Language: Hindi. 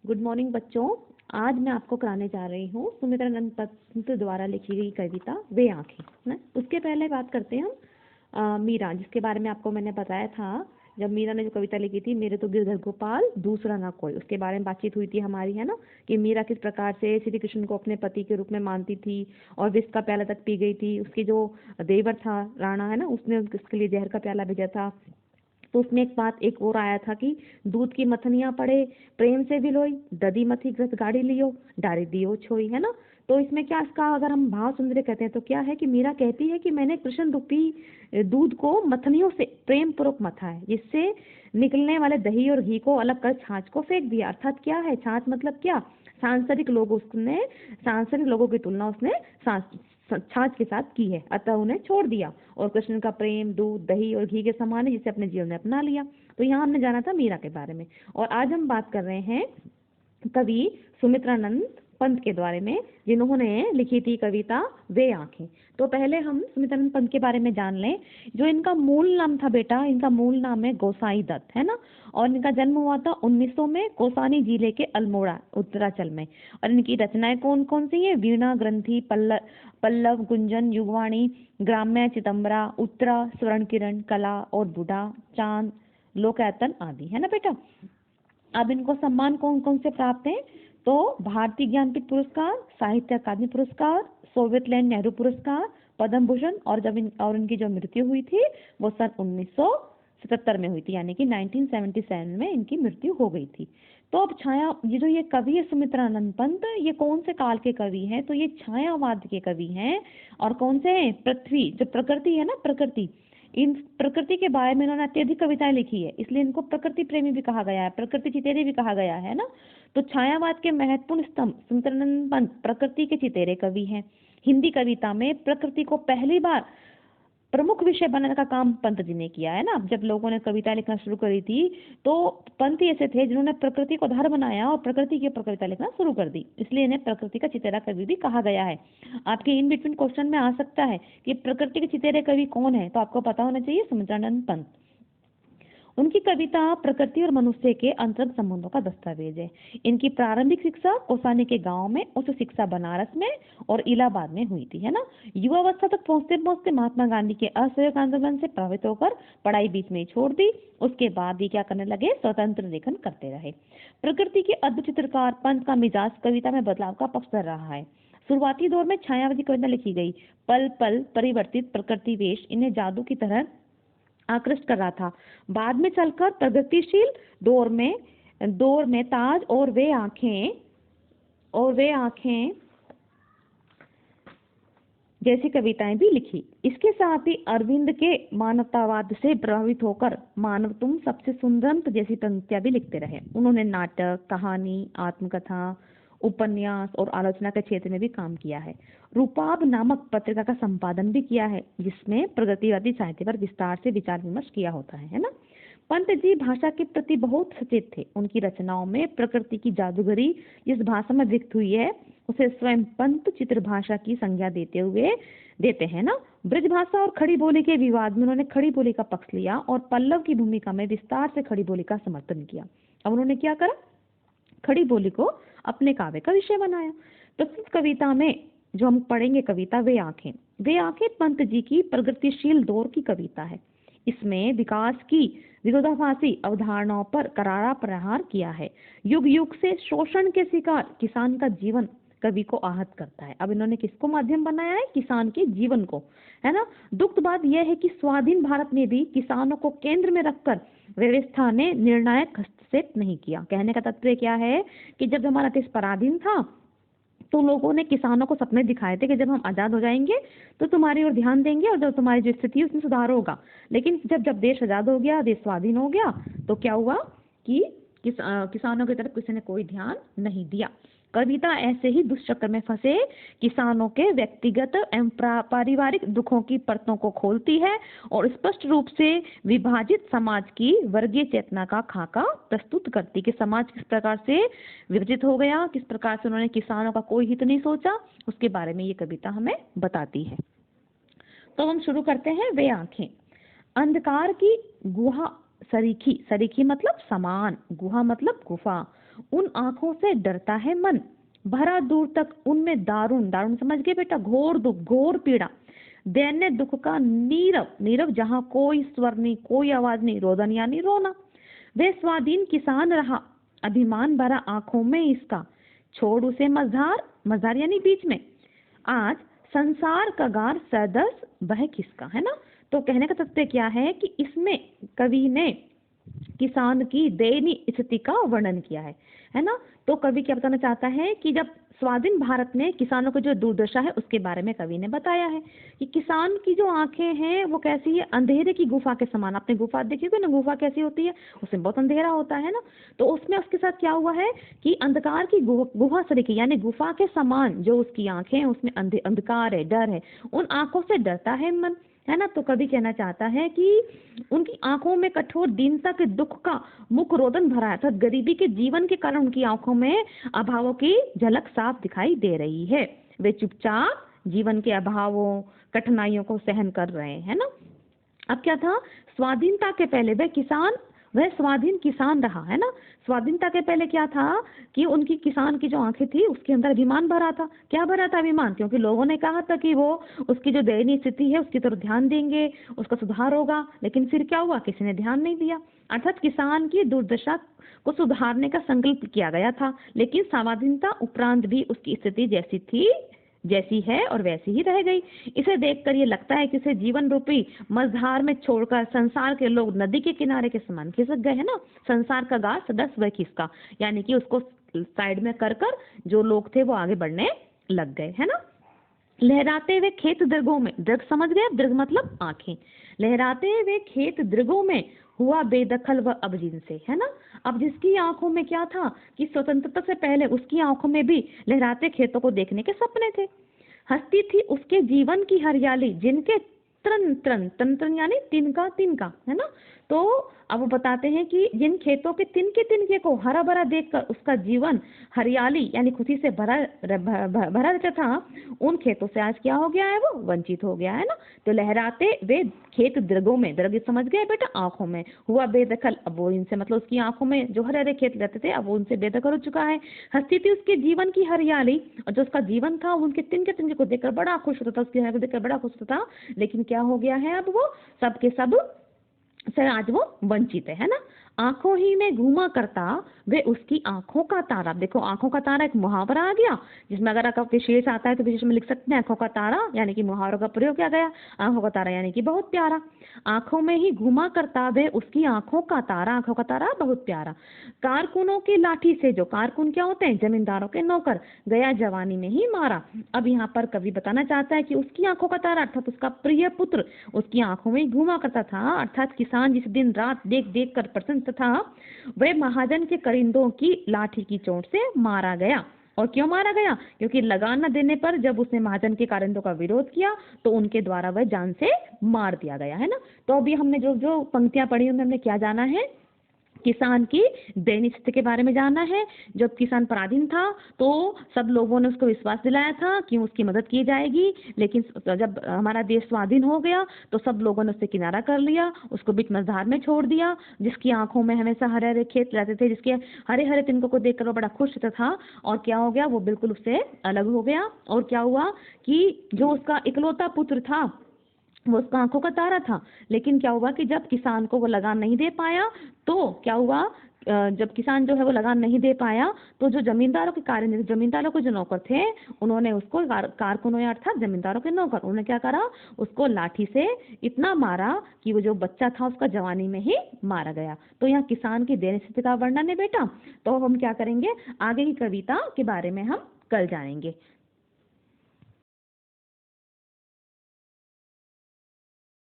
गुड मॉर्निंग बच्चों। आज मैं आपको कराने जा रही हूँ सुमित्रानंद पंत द्वारा लिखी गई कविता वे आंखें ना। उसके पहले बात करते हैं हम मीरा, जिसके बारे में आपको मैंने बताया था। जब मीरा ने जो कविता लिखी थी मेरे तो गिरधर गोपाल दूसरा ना कोई, उसके बारे में बातचीत हुई थी हमारी, है ना, कि मीरा किस प्रकार से श्री कृष्ण को अपने पति के रूप में मानती थी और विष का प्याला तक पी गई थी। उसके जो देवर था राणा, है ना, उसने उसके लिए जहर का प्याला भेजा था। तो उसमें एक बात एक और आया था कि दूध की मथनियां पड़े प्रेम से विलोई, दधी मथी ग्रत गाड़ी लियो डारी दियो छोई, है ना। तो इसमें क्या, इसका अगर हम भाव सुंदर कहते हैं तो क्या है कि मीरा कहती है कि मैंने कृष्ण रूपी दूध को मथनियों से प्रेम पूर्वक मथा है, जिससे निकलने वाले दही और घी को अलग कर छाछ को फेंक दिया। अर्थात क्या है, छाछ मतलब क्या, सांसारिक लोगों की तुलना उसने छाछ के साथ की है, अतः उन्हें छोड़ दिया और कृष्ण का प्रेम दूध दही और घी के समान है, जिसे अपने जीवन में अपना लिया। तो यहाँ हमने जाना था मीरा के बारे में, और आज हम बात कर रहे हैं कवि सुमित्रानंद पंत के बारे में, जिन्होंने लिखी थी कविता वे आंखें। तो पहले हम सुमित्रानंद पंत के बारे में जान लें। जो इनका मूल नाम था बेटा, इनका मूल नाम है गोसाई दत्त, है ना, और इनका जन्म हुआ था 1900 में कौसानी जिले के अल्मोड़ा उत्तरांचल में। और इनकी रचनाएं कौन कौन सी है, वीणा ग्रंथि, पल्लव गुंजन, युगवाणी, ग्राम्य, चितंबरा, उत्तरा, स्वर्ण किरण, कला और बुढ़ा, चांद, लोकायतन आदि, है ना बेटा। अब इनको सम्मान कौन कौन से प्राप्त हैं, तो भारतीय ज्ञानपीठ पुरस्कार, साहित्य अकादमी पुरस्कार, सोवियत लैंड नेहरू पुरस्कार, पद्म भूषण, और जब इनकी जो मृत्यु हुई थी वो सन 1977 में हुई थी, यानी कि 1977 में इनकी मृत्यु हो गई थी। तो अब ये जो ये कवि है सुमित्रानंद पंत, ये कौन से काल के कवि हैं, तो ये छायावाद के कवि हैं। और कौन से हैं, पृथ्वी जो प्रकृति है ना, प्रकृति, इन प्रकृति के बारे में इन्होंने अत्यधिक कविताएं लिखी है, इसलिए इनको प्रकृति प्रेमी भी कहा गया है, प्रकृति चितेरे भी कहा गया है ना। तो छायावाद के महत्वपूर्ण स्तंभ सुमित्रानंद पंत प्रकृति के चितेरे कवि हैं। हिंदी कविता में प्रकृति को पहली बार प्रमुख विषय बनाने का काम पंत जी ने किया है ना। जब लोगों ने कविता लिखना शुरू करी थी तो पंत ऐसे थे जिन्होंने प्रकृति को आधार बनाया और प्रकृति के ऊपर कविता लिखना शुरू कर दी, इसलिए इन्हें प्रकृति का चितेरा कवि भी कहा गया है। आपके इन बिटवीन क्वेश्चन में आ सकता है कि प्रकृति के चितेरे कवि कौन है, तो आपको पता होना चाहिए सुमित्रानंद पंत। उनकी कविता प्रकृति और मनुष्य के अंतरंग संबंधों का दस्तावेज है। इनकी प्रारंभिक शिक्षा कौसानी के गांव में, उच्च शिक्षा बनारस में और इलाहाबाद में हुई थी, है ना। युवावस्था तक पहुंचते पहुंचते महात्मा गांधी के असहयोग आंदोलन से प्रभावित होकर पढ़ाई बीच में ही छोड़ दी। उसके बाद ये क्या करने लगे, स्वतंत्र लेखन करते रहे। प्रकृति के अद्भुत चित्रकार पंत का मिजाज कविता में बदलाव का पक्षधर रहा है। शुरुआती दौर में छायावादी कविता लिखी गई, पल पल परिवर्तित प्रकृति वेश इन्हें जादू की तरह आकृष्ट कर रहा था। बाद में चलकर प्रगतिशील दौर में ताज और वे आंखें जैसी कविताएं भी लिखी। इसके साथ ही अरविंद के मानवतावाद से प्रभावित होकर मानव तुम सबसे सुंदरंत जैसी पंक्तियां भी लिखते रहे। उन्होंने नाटक, कहानी, आत्मकथा, उपन्यास और आलोचना के क्षेत्र में भी काम किया है। रूपाब नामक पत्रिका का संपादन भी किया है, जिसमें प्रगतिवादी साहित्य पर विस्तार से विचार विमर्श किया होता है ना। पंत जी भाषा के प्रति बहुत सचेत थे। उनकी रचनाओं में प्रकृति की जादूगरी जिस भाषा में व्यक्त हुई है उसे स्वयं पंत चित्र भाषा की संज्ञा देते हैं ना। ब्रज भाषा और खड़ी बोली के विवाद में उन्होंने खड़ी बोली का पक्ष लिया और पल्लव की भूमिका में विस्तार से खड़ी बोली का समर्थन किया। अब उन्होंने क्या करा, खड़ी बोली को अपने काव्य का विषय बनाया। प्रस्तुत कविता में जो हम पढ़ेंगे कविता वे आंखें पंत जी की प्रगतिशील दौर की कविता है। इसमें विकास की विरोधाभासी अवधारणाओं पर करारा प्रहार किया है। युग युग से शोषण के शिकार किसान का जीवन कवि को आहत करता है। अब इन्होंने किसको माध्यम बनाया है, किसान के जीवन को, है ना। दुख बात यह है कि स्वाधीन भारत में भी किसानों को केंद्र में रखकर व्यवस्था ने निर्णायक हस्तक्षेप नहीं किया। कहने का तात्पर्य क्या है कि जब हमारा देश पराधीन था तो लोगों ने किसानों को सपने दिखाए थे कि जब हम आजाद हो जाएंगे तो तुम्हारी ओर ध्यान देंगे और जब तुम्हारी जो स्थिति है उसमें सुधार होगा। लेकिन जब देश आजाद हो गया, देश स्वाधीन हो गया, तो क्या हुआ कि किसानों की तरफ किसी ने कोई ध्यान नहीं दिया। कविता ऐसे ही दुष्चक्र में फंसे किसानों के व्यक्तिगत एवं पारिवारिक दुखों की परतों को खोलती है और स्पष्ट रूप से विभाजित समाज की वर्गीय चेतना का खाका प्रस्तुत करती कि समाज किस प्रकार से विभाजित हो गया, किस प्रकार से उन्होंने किसानों का कोई हित नहीं सोचा, उसके बारे में ये कविता हमें बताती है। तो हम शुरू करते हैं वे आंखें। अंधकार की गुहा सरीखी मतलब समान, गुहा मतलब गुफा, उन आंखों से डरता है मन, भरा दूर तक उनमें दारुण, दारुण समझ गए बेटा, घोर दुख, घोर पीड़ा, दैन्य दुख का नीरव, नीरव जहाँ कोई स्वर नहीं, कोई आवाज नहीं, रोदन यानी रोना। वे स्वाधीन किसान रहा, अभिमान भरा आंखों में इसका, छोड़ उसे मझधार, मझधार यानी बीच में, आज संसार का गार सदस वह किसका, है ना। तो कहने का तात्पर्य क्या है कि इसमें कवि ने किसान की दयनीय स्थिति का वर्णन किया है ना। तो कवि क्या बताना चाहता है कि जब स्वाधीन भारत में किसानों की जो दुर्दशा है उसके बारे में कवि ने बताया है कि किसान की जो आंखें हैं वो कैसी है, अंधेरे की गुफा के समान। आपने गुफा देखी होगी ना, गुफा कैसी होती है, उसमें बहुत अंधेरा होता है ना। तो उसमें उसके साथ क्या हुआ है कि अंधकार की गुफा सरीखी यानी गुफा के समान जो उसकी आंखें हैं उसमें अंधकार है, डर है, उन आंखों से डरता है मन, है ना। तो कवि कहना चाहता है कि उनकी आंखों में कठोर दीनता के दुख का मुख रोदन भरा है, अर्थात गरीबी के जीवन के कारण उनकी आंखों में अभावों की झलक साफ दिखाई दे रही है। वे चुपचाप जीवन के अभावों, कठिनाइयों को सहन कर रहे हैं ना। अब क्या था, स्वाधीनता के पहले वह स्वाधीन किसान रहा, है ना। स्वाधीनता के पहले क्या था कि उनकी किसान की जो आंखें थी उसके अंदर अभिमान भरा था। क्या भरा था? अभिमान, क्योंकि लोगों ने कहा था कि वो उसकी जो दयनीय स्थिति है उसकी तरफ ध्यान देंगे, उसका सुधार होगा, लेकिन फिर क्या हुआ, किसी ने ध्यान नहीं दिया। अर्थात किसान की दुर्दशा को सुधारने का संकल्प किया गया था, लेकिन स्वाधीनता उपरांत भी उसकी स्थिति जैसी थी, जैसी है और वैसी ही रह गई। इसे देखकर ये लगता है कि उसे जीवन रूपी मझधार में छोड़कर संसार के लोग नदी के किनारे के समान खिसक गए, है ना। संसार का गार सदस वह खिसका, यानी कि उसको साइड में कर जो लोग थे वो आगे बढ़ने लग गए, है ना। लहराते हुए खेत दृगों में, दृग समझ गए, दृग मतलब आंखें, लहराते हुए खेत दृगों में हुआ बेदखल व अब जिनसे, है ना। अब जिसकी आंखों में क्या था कि स्वतंत्रता से पहले उसकी आंखों में भी लहराते खेतों को देखने के सपने थे। हंसती थी उसके जीवन की हरियाली, जिनके त्रन त्रन त्रन त्रन यानी तिनका तिनका, है ना। तो अब वो बताते हैं कि जिन खेतों के तिनके तिनके को हरा भरा देखकर उसका जीवन हरियाली यानी खुशी से भरा रहता था, उन खेतों से आज क्या हो गया है, वो वंचित हो गया, है ना। तो लहराते वे खेत दृगों में, दृग समझ गए बेटा, आंखों में, हुआ बेदखल, अब वो इनसे मतलब उसकी आंखों में जो हरे हरे खेत रहते थे अब वो उनसे बेदखल हो चुका है। हंसती थी उसके जीवन की हरियाली, और जो उसका जीवन था उनके तिनके तिनके को देखकर बड़ा खुश होता था, उसकी हरियाली को देखकर बड़ा खुश होता था, लेकिन क्या हो गया है, अब वो सब के सब से आज वो वंचित है ना। आंखों ही में घूमा करता वे उसकी आंखों का तारा। देखो आंखों का तारा एक मुहावरा आ गया, जिसमें अगर आपका विशेष आता है तो विशेष में लिख सकते हैं आंखों का तारा, यानी कि मुहावरों का प्रयोग किया गया। आंखों का तारा यानी कि बहुत प्यारा, आंखों में ही घूमा करता वे उसकी आंखों का तारा, आंखों का तारा बहुत प्यारा। कारकुनों की लाठी से, जो कारकुन क्या होते हैं, जमींदारों के नौकर, गया जवानी में ही मारा। अब यहाँ पर कवि बताना चाहता है कि उसकी आंखों का तारा अर्थात उसका प्रिय पुत्र उसकी आंखों में ही घूमा करता था, अर्थात किसान जिस दिन रात देख देख कर प्रसन्न था, वह महाजन के करिंदों की लाठी की चोट से मारा गया। और क्यों मारा गया? क्योंकि लगान न देने पर जब उसने महाजन के कारिंदों का विरोध किया तो उनके द्वारा वह जान से मार दिया गया, है ना। तो अभी हमने जो जो पंक्तियां पढ़ी उनमें हमने क्या जाना है, किसान की दयनीय स्थिति के बारे में जानना है। जब किसान पराधीन था तो सब लोगों ने उसको विश्वास दिलाया था कि उसकी मदद की जाएगी, लेकिन जब हमारा देश स्वाधीन हो गया तो सब लोगों ने उससे किनारा कर लिया, उसको बीच मझधार में छोड़ दिया। जिसकी आंखों में हमेशा हरे हरे खेत रहते थे, जिसके हरे हरे तिनकों को देखकर वो बड़ा खुश था, और क्या हो गया, वो बिल्कुल उससे अलग हो गया। और क्या हुआ कि जो उसका इकलौता पुत्र था वो उसका आंखों का तारा था, लेकिन क्या हुआ कि जब किसान को वो लगान नहीं दे पाया तो क्या हुआ, जब किसान जो है वो लगान नहीं दे पाया तो जो जमींदारों के जमींदारों के जो नौकर थे उन्होंने उसको कारकुनों अर्थात जमींदारों के नौकर, उन्होंने क्या करा, उसको लाठी से इतना मारा कि वो जो बच्चा था उसका जवानी में ही मारा गया। तो यहाँ किसान की दयनीय स्थिति का वर्णन है बेटा। तो हम क्या करेंगे, आगे की कविता के बारे में हम कल जानेंगे।